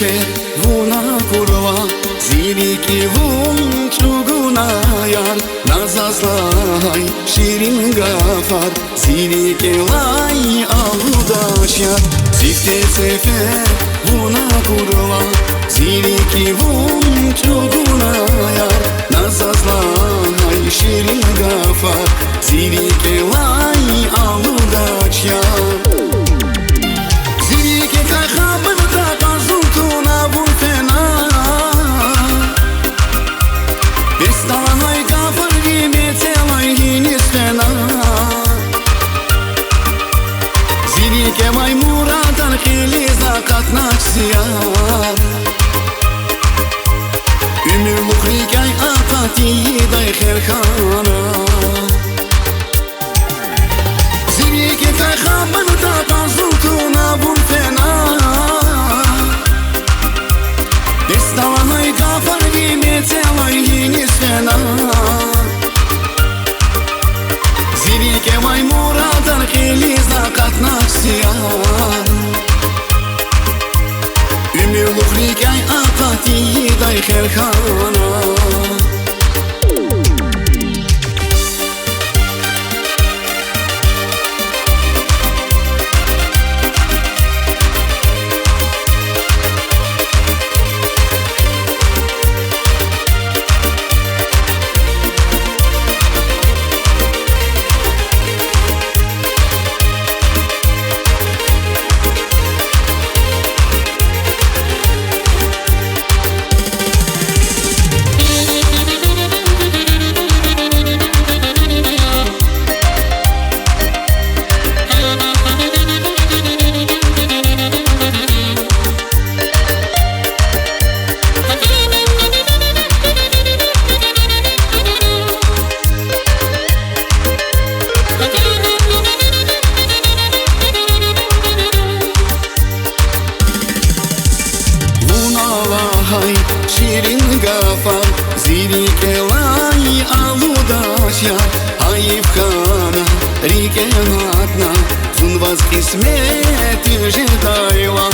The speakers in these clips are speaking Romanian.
sefer vuna kurva ziliki vun çuguna yar nazazlay şirin gafar zilike lay aludaş yar Zifte sefer vuna kurva ziliki vun çuguna yar nazazlay şirin gafar zilike lay aludaş yar Zilike kay khabırda kazultuna vun fena Bestanay gafar vimetelay hinis fena Zilike vay muradan khiliza katnak siyar Ümür muhrikay akati day kherkhana Zilike kay khabırda kazultuna vun fena Bestanay gafar vimetelay hinis fena Zilike vay muradan khiliza katnak siyar Ümür muhrikay akati day kherkhana Şirin gafar zilike lay aludaş yar Ayıp kana rike natna Zunvaz kismeti jedayla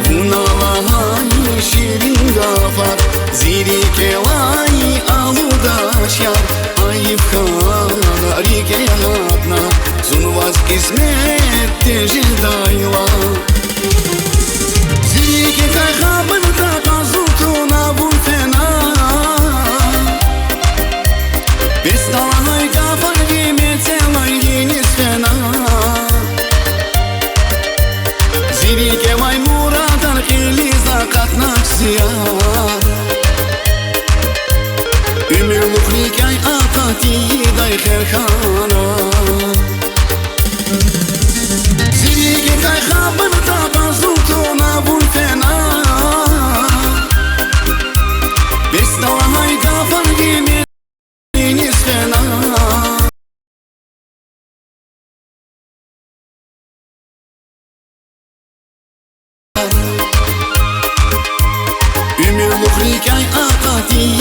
Vunalay şirin gafar zilike lay aludaş yar Ayıp kana rike natna Zunvaz kismeti jedayla Zilike kay khabırda kazultuna vun fena Bestanay gafar vimetelay hinis fena Zilike vay muradan khiliza katnak siyar Ümür muhrikay akati day kherkhana Zilike kay khabırda kazultuna vun fena Bestanay gafar vimetelay fena Ümür muhrikay akati